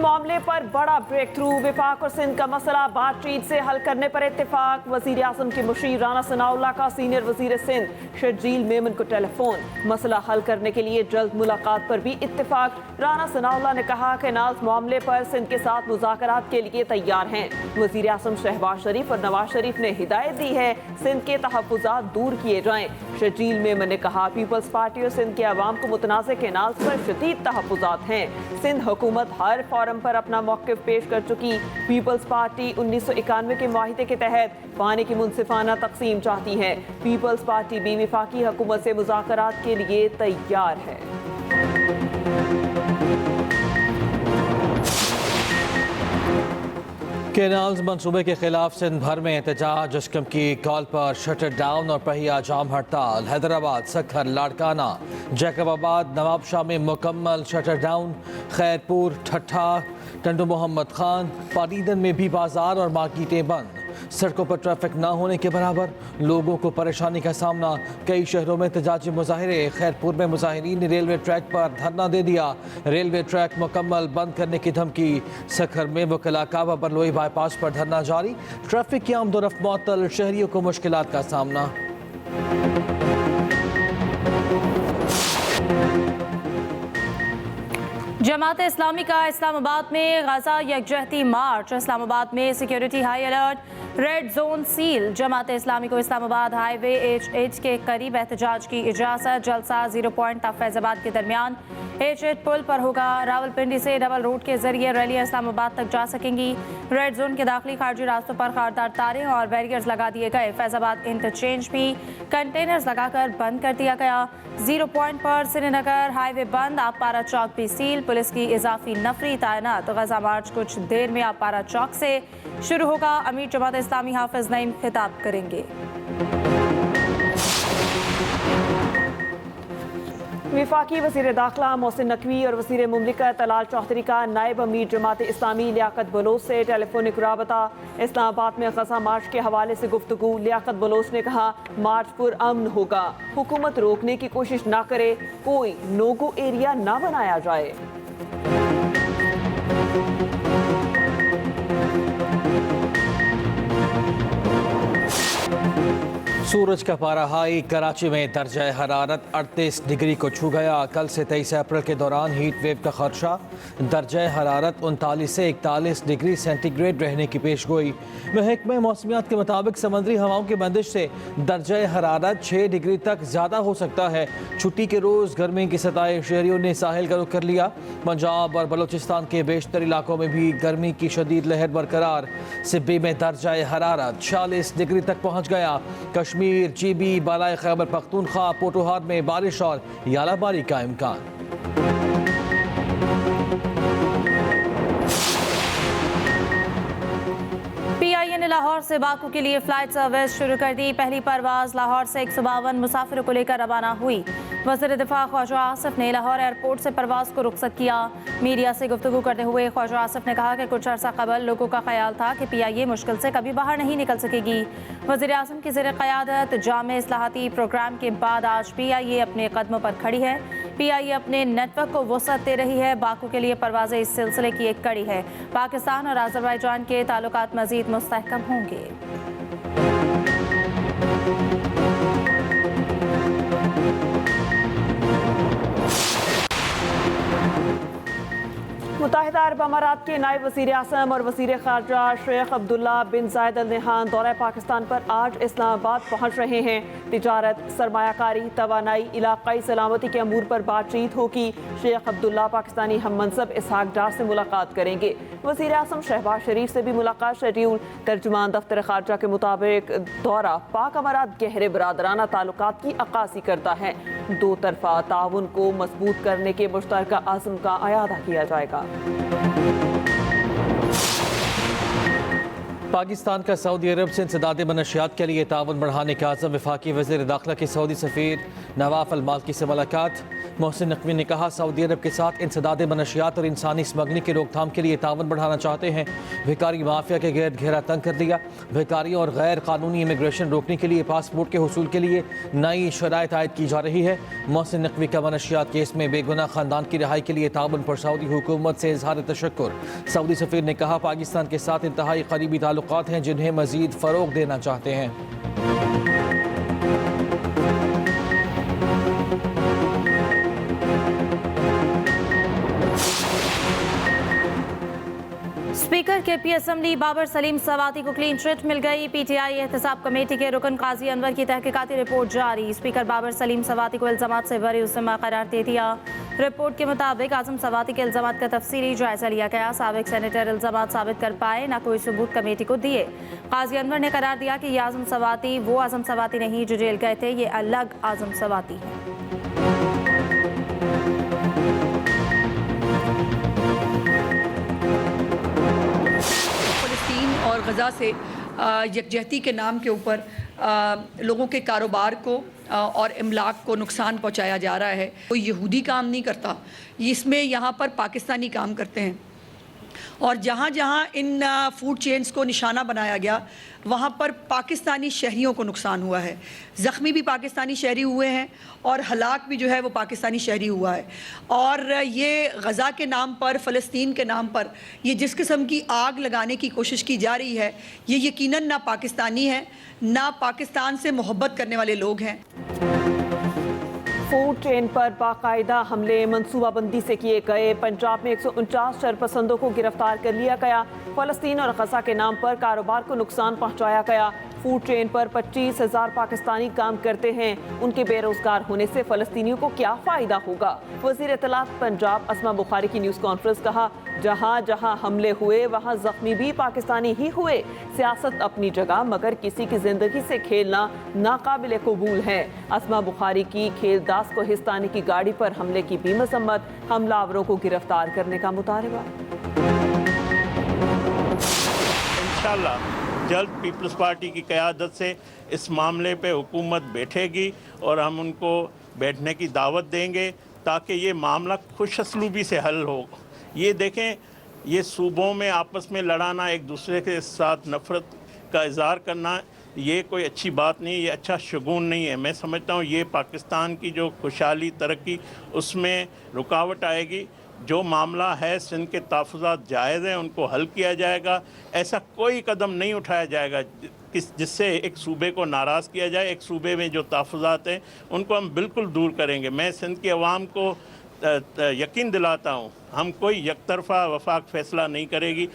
मामले पर बड़ा ब्रेक थ्रू। वफाक और सिंध का मसला बातचीत से हल करने पर इत्तेफाक। वजीर आजम के मुशीर राना सनाउल्लाह का सीनियर वजीर सिंध शर्जील मेमन को टेलीफोन। मसला हल करने के लिए जल्द मुलाकात पर भी इत्तेफाक। राना सनाउल्लाह ने कहा कि नाज मामले पर सिंध के साथ मुज़ाकरात के लिए तैयार हैं। वजीर आजम शहबाज शरीफ और नवाज शरीफ ने हिदायत दी है सिंध के तहफ़्फ़ुज़ात दूर किए जाएं। शर्जील मेमन ने कहा पीपल्स पार्टी और सिंध के अवाम को मुतनाज़ केनाल्स पर शदीद तहफ़्फ़ुज़ात हैं। सिंध हुकूमत हर फोरम पर अपना मौक़िफ़ पेश कर चुकी। पीपल्स पार्टी 1991 के मुआहिदे के तहत पानी की मुनसिफाना तकसीम चाहती है। पीपल्स पार्टी भी वफाकी हुकूमत से मुज़ाकरात के लिए तैयार है। केनाल्स मंसूबे के खिलाफ सिंध भर में एहतजाज। अस्कम की कॉल पर शटर डाउन और पहिया जाम हड़ताल। हैदराबाद, सखर, लाड़काना, जैकबाबाद, नवाबशाह में मुकम्मल शटर डाउन। खैरपुर, ठट्ठा, टंडू मोहम्मद खान, पारीदन में भी बाजार और मार्केटें बंद। सड़कों पर ट्रैफिक न होने के बराबर, लोगों को परेशानी का सामना। कई शहरों में एहतजाजी मुजाहिरे। खैरपुर में मुजाहिरीन ने रेलवे ट्रैक पर धरना दे दिया। रेलवे ट्रैक मुकम्मल बंद करने की धमकी। सखर में वकला काबा बरलोई बाईपास पर धरना जारी। ट्रैफिक की आमदोरफ्त मुअत्तल, शहरियों को मुश्किलात का सामना। जमात इस्लामी का इस्लामाबाद में गजा यकजहती मार्च। इस्लामाबाद में security high alert, red zone seal. Jamaat Islami को इस्लामाबाद हाईवे H8 के करीब एहतजाज की इजाज़त। जलसा 0 पॉइंट तक फैजाबाद के दरमियान H8 पुल पर होगा। रावलपिंडी से डबल रोड के जरिए रैलियां इस्लामाबाद तक जा सकेंगी। रेड जोन के दाखिली खारजी रास्तों पर खारदार तारें और बैरियर्स लगा दिए गए। फैजाबाद इंटरचेंज भी कंटेनर्स लगाकर बंद कर दिया गया। 0 पॉइंट पर श्रीनगर हाईवे बंद। आपारा चौक भी सील। पुलिस की इजाफी नफरी तैनात। गजा मार्च कुछ देर में आपारा चौक से शुरू होगा। अमीर जमात इस्लामी हाफिज नईम खिताब करेंगे। वफाकी वज़ीर दाखिला मोहसिन नकवी और वज़ीर मुमलिकत तलाल चौधरी का नायब अमीर जमात इस्लामी लियाकत बलोच से टेलीफोनिक राबता। इस्लामाबाद में गजा मार्च के हवाले से गुफ्तगू। लियाकत बलोच ने कहा मार्च पुरअमन होगा, हुकूमत रोकने की कोशिश ना करे, कोई नो गो एरिया ना बनाया जाए। सूरज का पारा हाई। कराची में दर्जा हरारत 38 डिग्री को छू गया। कल से 23 अप्रैल के दौरान हीट वेव का खदशा। दर्जा हरारत 39 से 41 डिग्री सेंटीग्रेड रहने की पेशगोई। महकमे मौसमियात के मुताबिक समुद्री हवाओं की बंदिश से दर्जा हरारत 6 डिग्री तक ज़्यादा हो सकता है। छुट्टी के रोज़ गर्मी की सताए शहरियों ने साहिल का रुख कर लिया। पंजाब और बलोचिस्तान के बेशतर इलाकों में भी गर्मी की शदीद लहर बरकरार। सिब्बी में दर्जा हरारत 46 डिग्री तक पहुँच गया। कश्मीर, जीबी, बालाई खैबर पख्तूनख्वा, पोटोहार में बारिश और यालाबारी का इम्कान। PIA ने लाहौर से बाकू के लिए फ्लाइट सर्विस शुरू कर दी। पहली परवाज लाहौर से 152 मुसाफिरों को लेकर रवाना हुई। वज़ीर दिफा ख्वाजा आसिफ ने लाहौर एयरपोर्ट से परवाज को रुखसत किया। मीडिया से गुफ्तगू करते हुए ख्वाजा आसिफ ने कहा कि कुछ अर्सा कबल लोगों का ख्याल था कि PIA मुश्किल से कभी बाहर नहीं निकल सकेगी। वज़ीर आज़म की ज़ेर क़यादत जामे इस्लाहाती प्रोग्राम के बाद आज PIA अपने कदमों पर खड़ी है। PIA अपने नेटवर्क को वसअत दे रही है। बाकू के लिए परवाज़ें इस सिलसिले की एक कड़ी है। पाकिस्तान और अज़रबैजान के ताल्लुकात मज़ीद मुस्तहकम होंगे। मुत्तहिदा अरब अमारात के नायब वज़ीर आज़म और वज़ीर ख़ारजा शेख अब्दुल्ला बिन ज़ायद अल नहान दौरा पाकिस्तान पर आज इस्लामाबाद पहुँच रहे हैं। तिजारत, सरमायाकारी, तवानाई, इलाक़ाई सलामती के अमूर पर बातचीत होगी। शेख अब्दुल्ला पाकिस्तानी हम मनसब इसहाक डार से मुलाकात करेंगे। वज़ीर आज़म शहबाज शरीफ से भी मुलाकात शेड्यूल। तर्जुमान दफ्तर ख़ारजा के मुताबिक दौरा पाक अमारात गहरे बरादराना ताल्लुकात की अक्कासी करता है। दो तरफ़ा ताउन को मजबूत करने के मुश्तरका अज़्म का अयादा किया जाएगा। पाकिस्तान का सऊदी अरब से इंसदाद मनशियात के लिए ताउन बढ़ाने का आज़म। वफाकी वज़ीर दाखिला की सऊदी सफ़ीर नवाफ अल माल्की से मुलाकात। محسن नकवी ने कहा सऊदी अरब के साथ इंसदाद मनशियात और इंसानी स्मगलिंग की रोकथाम के लिए तावन बढ़ाना चाहते हैं। भिखारी माफिया के गिरद घेरा तंग कर दिया। भिखारियों और गैर कानूनी इमिग्रेशन रोकने के लिए पासपोर्ट के हुसूल के लिए नई शराइत आयद की जा रही है। मोहसिन नकवी का मनशियात केस में बेगुनाह खानदान की रिहाई के लिए तावन पर सऊदी हुकूमत से इजहार तशक्कुर। सऊदी सफीर ने कहा पाकिस्तान के साथ इंतहाई करीबी ताल्लुकात हैं जिन्हें मजीद फरोग देना चाहते हैं। स्पीकर के पी असम्बली बाबर सलीम सवाती को क्लीन चिट मिल गई। पीटीआई एहतसाब कमेटी के रुकन काजी अनवर की तहकीकाती रिपोर्ट जारी। स्पीकर बाबर सलीम सवाती को इल्जामात से बरी उस्मा करार दे दिया। रिपोर्ट के मुताबिक आजम सवाती के इल्जामात का तफसीली जायजा लिया गया। साबिक सेनेटर इल्जामात साबित कर पाए ना कोई सबूत कमेटी को दिए। काजी अनवर ने करार दिया कि ये आजम सवाती वो आजम सवाती नहीं जो जेल गए थे, ये अलग आजम सवाती है। और गज़ा से यकजहती के नाम के ऊपर लोगों के कारोबार को और इमलाक को नुकसान पहुंचाया जा रहा है। कोई यहूदी काम नहीं करता, इसमें यहाँ पर पाकिस्तानी काम करते हैं। और जहाँ जहाँ इन फूड चेन्स को निशाना बनाया गया वहाँ पर पाकिस्तानी शहरियों को नुकसान हुआ है। ज़ख्मी भी पाकिस्तानी शहरी हुए हैं और हलाक भी जो है वो पाकिस्तानी शहरी हुआ है। और ये गज़ा के नाम पर, फ़लस्तीन के नाम पर ये जिस किस्म की आग लगाने की कोशिश की जा रही है, ये यकीनन ना पाकिस्तानी है ना पाकिस्तान से मोहब्बत करने वाले लोग हैं। फूड चेन पर बाकायदा हमले मनसूबाबंदी से किए गए। पंजाब में 149 शरपसंदों को गिरफ्तार कर लिया गया। फ़लस्तीन और गज़ा के नाम पर कारोबार को नुकसान पहुंचाया गया। फूड चेन पर 25,000 पाकिस्तानी काम करते हैं। उनके बेरोजगार होने से फ़लस्तीनियों को क्या फ़ायदा होगा? वज़ीर इत्तलात पंजाब अस्मा बुखारी की न्यूज़ कॉन्फ्रेंस कहा जहाँ जहाँ हमले हुए वहाँ ज़ख्मी भी पाकिस्तानी ही हुए। सियासत अपनी जगह मगर किसी की ज़िंदगी से खेलना नाकाबिल कबूल है। अस्मा बुखारी की खेलदास को हिस्तानी की गाड़ी पर हमले की भी मजम्मत। हमलावरों को गिरफ्तार करने का मुतालबा। इंशाअल्लाह जल्द पीपल्स पार्टी की क़यादत से इस मामले पे हुकूमत बैठेगी और हम उनको बैठने की दावत देंगे ताकि ये मामला खुश असलूबी से हल हो। ये देखें, ये सूबों में आपस में लड़ाना, एक दूसरे के साथ नफ़रत का इज़हार करना, ये कोई अच्छी बात नहीं, ये अच्छा शगुन नहीं है। मैं समझता हूँ ये पाकिस्तान की जो खुशहाली तरक्की उसमें रुकावट आएगी। जो मामला है सिंध के तहफ़्फ़ुज़ात जायज़ हैं, उनको हल किया जाएगा। ऐसा कोई कदम नहीं उठाया जाएगा जिससे एक सूबे को नाराज़ किया जाए। एक सूबे में जो तहफ़्फ़ुज़ात हैं उनको हम बिल्कुल दूर करेंगे। मैं सिंध की आवाम को यकीन दिलाता हूँ हम कोई यकतरफ़ा वफाक फ़ैसला नहीं करेगी।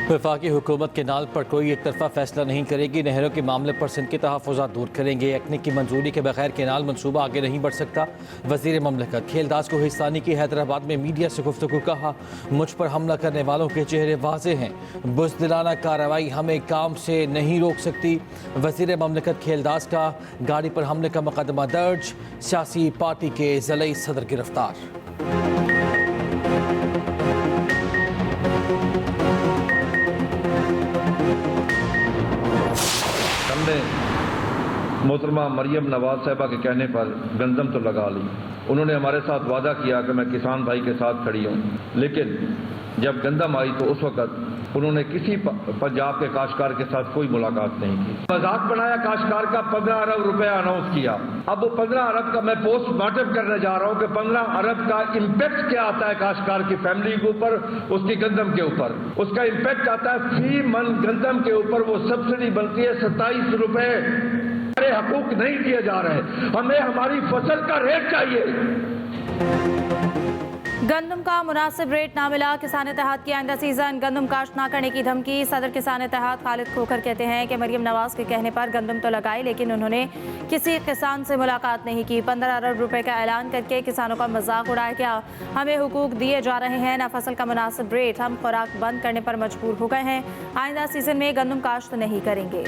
वफाकी हुकूमत के नाल पर कोई एक तरफा फैसला नहीं करेगी। नहरों के मामले पर सिंध के तहफ़्फ़ुज़ात दूर करेंगे। एक्निक की मंजूरी के बगैर केनाल मनसूबा आगे नहीं बढ़ सकता। वज़ीर ममलकत खेलदास को हिस्सानी की हैदराबाद में मीडिया से गुफ्तगू कहा मुझ पर हमला करने वालों के चेहरे वाज़े हैं। बुज़दिलाना कार्रवाई हमें काम से नहीं रोक सकती। वज़ीर ममलकत खेलदास का गाड़ी पर हमले का मुकदमा दर्ज। सियासी पार्टी के ज़िले सदर गिरफ्तार। मोहतरमा मरियम नवाज साहिबा के कहने पर गंदम तो लगा ली। उन्होंने हमारे साथ वादा किया कि मैं किसान भाई के साथ खड़ी हूँ, लेकिन जब गंदम आई तो उस वक़्त उन्होंने किसी पंजाब के काश्तकार के साथ कोई मुलाकात नहीं की। मजाक बनाया काश्तकार का, 15 अरब रुपया अनाउंस किया। अब वो 15 अरब का मैं पोस्टमार्टम करने जा रहा हूँ कि 15 अरब का इम्पैक्ट क्या आता है काश्तकार की फैमिली के ऊपर, उसकी गंदम के ऊपर। उसका इम्पैक्ट आता है फी मन गंदम के ऊपर वो सब्सिडी बनती है 27 रुपए। हमारे हकूक नहीं दिए जा रहे, हमें हमारी फसल का रेट चाहिए। गंदम का मुनासिब रेट ना मिला, किसान इत्तेहाद की आइंदा सीजन गंदम काश्त ना करने की धमकी। सदर किसान इत्तेहाद खालिद खोखर कहते हैं कि मरियम नवाज के कहने पर गंदम तो लगाई लेकिन उन्होंने किसी किसान से मुलाकात नहीं की। 15 अरब रुपए का ऐलान करके किसानों का मजाक उड़ाया गया। हमें हुकूक दिए जा रहे हैं ना फसल का मुनासिब रेट। हम खुराक बंद करने पर मजबूर हो गए हैं। आइंदा सीजन में गंदम काश्त नहीं करेंगे।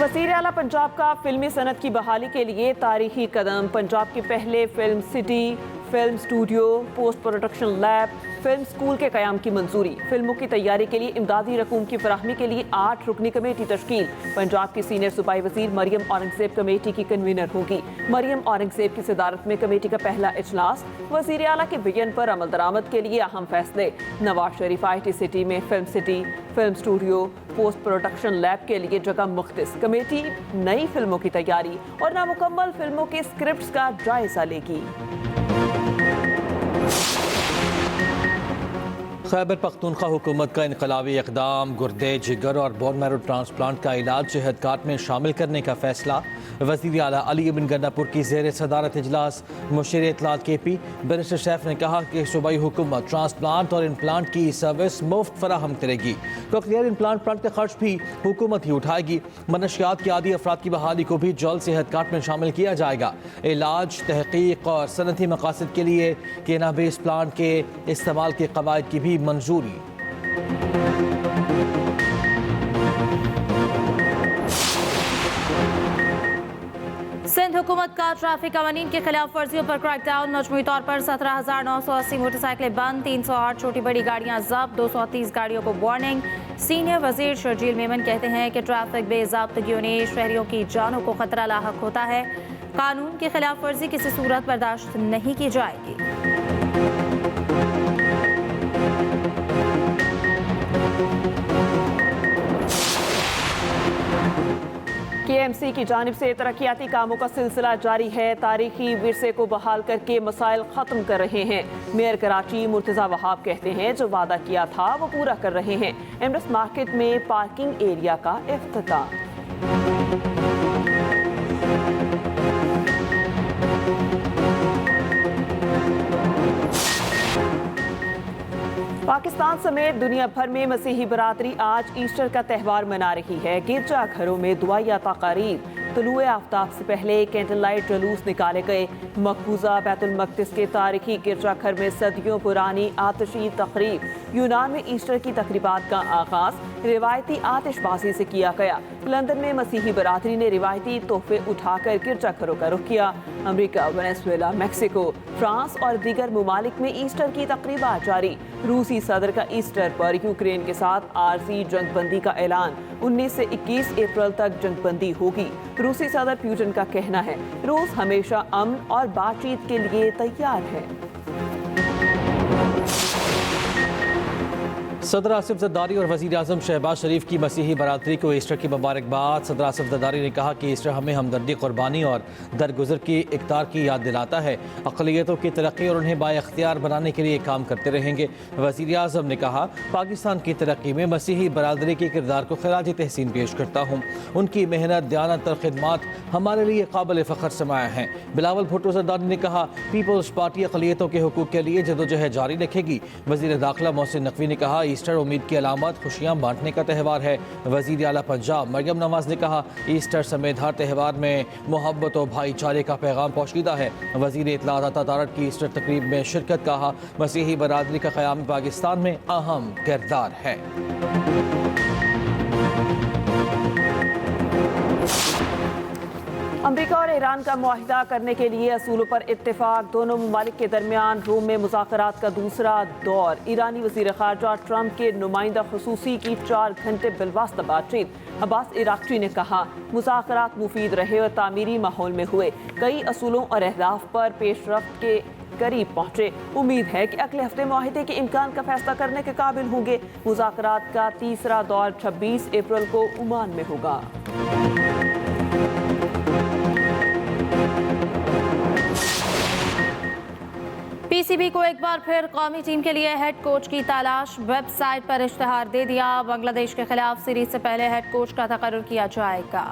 वज़ीर आला पंजाब का फिल्मी सनत की बहाली के लिए तारीखी कदम। पंजाब की पहले film city film studio, post production lab, film school के क़याम की मंजूरी। फिल्मों की तैयारी के लिए इमदादी रकूम की फराहमी के लिए 8 रुकनी कमेटी तश्कील। पंजाब की सीनियर सूबाई वजीर मरियम औरंगजेब कमेटी की कन्वीनर होगी। मरियम औरंगजेब की सदारत में कमेटी का पहला इजलास। वजीर आला के बयान पर अमल दरामद के लिए अहम फैसले। नवाज शरीफ IT सिटी में film city, film studio, post production lab के लिए जगह मुख्तस। कमेटी नई फिल्मों की तैयारी और नामुकम्मल फिल्मों के स्क्रिप्ट्स का जायजा लेगी। खैबर पख्तूनख्वा हुकूमत का इनकलाबी इक़दाम, गुर्दे, जिगर और बोन मैरो ट्रांसप्लांट का इलाज सेहत कार्ड में शामिल करने का फैसला। वज़ीर आला अली इब्न गन्नापुर की ज़ेर सदारत इजलास मुशीर इत्तलात KP बैरिस्टर सैफ ने कहा कि सूबाई हुकूमत ट्रांसप्लांट और इम्प्लांट की सर्विस मुफ्त फराहम करेगी। कोक्लियर इम्प्लांट प्लांट का खर्च भी हुकूमत ही उठाएगी। मनशियात के आदी अफराद की बहाली को भी जल्द सेहत कार्ड में शामिल किया जाएगा। इलाज, तहकीक और सनती मकासद के लिए केनाबीस प्लांट के इस्तेमाल के कवायद की भी मंजूरी। सिंध हुकूमत का ट्रैफिक कवानीन के खिलाफ वर्जियों पर क्रैकडाउन। मजमूई तौर पर 17,980 मोटरसाइकिलें बंद, 308 छोटी बड़ी गाड़ियां जब्त, 230 गाड़ियों को वार्निंग। सीनियर वजीर शर्जील मेमन कहते हैं कि ट्रैफिक बेज़ाब्तगियों ने शहरियों की जानों को खतरा लाहक होता है। कानून की खिलाफ वर्जी किसी सूरत बर्दाश्त नहीं की जाएगी। KMC की जानिब से तरक्याती कामों का सिलसिला जारी है। तारीखी विरसे को बहाल करके मसाइल ख़त्म कर रहे हैं। मेयर कराची मुर्तज़ा वहाब कहते हैं जो वादा किया था वो पूरा कर रहे हैं। एमरस मार्केट में पार्किंग एरिया का इफ्तिताह। पाकिस्तान समेत दुनिया भर में मसीही बरादरी आज ईस्टर का त्यौहार मना रही है। गिरजा घरों में दुआया तकारीब, तुलुए आफ्ताब से पहले कैंडल लाइट जुलूस निकाले गए। मकबूजा बैतुल मक़दिस के तारीखी गिरजा घर में सदियों पुरानी आतिशी तकरीब। यूनान में ईस्टर की तकरीबात का आगाज रिवायती आतिशबाजी से किया गया। लंदन में मसीही बरादरी ने रिवायती तोहफे उठाकर गिरजा घरों का रुख किया। अमरीका, वेनेजुएला, मैक्सिको, फ्रांस और दीगर मुमालिक में ईस्टर की तकरीबात जारी। रूसी सदर का ईस्टर पर यूक्रेन के साथ आरजी जंगबंदी का ऐलान। 19 से 21 अप्रैल तक जंगबंदी होगी। रूसी सदर पुतिन का कहना है रूस हमेशा अमन और बातचीत के लिए तैयार है। सदर आसिफ जरदारी और वज़ीर आज़म शहबाज शरीफ की मसीही बरादरी को ईस्टर की मुबारकबाद। सदर आसिफ जरदारी ने कहा कि ईस्टर हमें हमदर्दी, कुर्बानी और दरगुजर की इक़्तार की याद दिलाता है। अक़लियतों की तरक्की और उन्हें बाइख्तियार बनाने के लिए काम करते रहेंगे। वज़ीर आज़म ने कहा पाकिस्तान की तरक्की में मसीही बरादरी के किरदार को खिराज तहसीन पेश करता हूँ। उनकी मेहनत, दयानत और खिदमात हमारे लिए काबिल फ़ख्र सरमाया हैं। बिलावल भुट्टो जरदारी ने कहा पीपल्स पार्टी अक़लियतों के हुकूक़ के लिए जदोजहद जारी रखेगी। वज़ीर दाखिला मोहसिन नकवी ने कहा ईस्टर उम्मीद की अलामत, खुशियाँ बांटने का त्यौहार है। वज़ीर आला पंजाब मरियम नवाज ने कहा ईस्टर समेत हर त्यौहार में मोहब्बत और भाईचारे का पैगाम पोशीदा है। वज़ीर इत्तलात अता तारड़ की ईस्टर तकरीब में शिरकत, कहा मसीही बरादरी का क़याम पाकिस्तान में अहम किरदार है। अमरीका और ईरान का मुआहिदा करने के लिए असूलों पर इत्तेफाक। दोनों ममालिक के दरमियान रोम में मुज़ाकरात का दूसरा दौर। ईरानी वज़ीर ख़ारजा ट्रंप के नुमाइंदा ख़ुसूसी की 4 घंटे बिलवास्ता बातचीत। अब्बास इराक़ची ने कहा मुज़ाकरात मुफीद रहे और तामीरी माहौल में हुए। कई असूलों और अहदाफ पर पेशरफ्त के करीब पहुंचे। उम्मीद है कि अगले हफ्ते मुआहिदे के इम्कान का फैसला करने के काबिल होंगे। मुज़ाकरात का तीसरा दौर 26 अप्रैल को ओमान में होगा। PCB को एक बार फिर कौमी टीम के लिए हेड कोच की तलाश। वेबसाइट पर इश्तिहार दे दिया। बांग्लादेश के खिलाफ सीरीज से पहले हेड कोच का तकर्रुर किया जाएगा।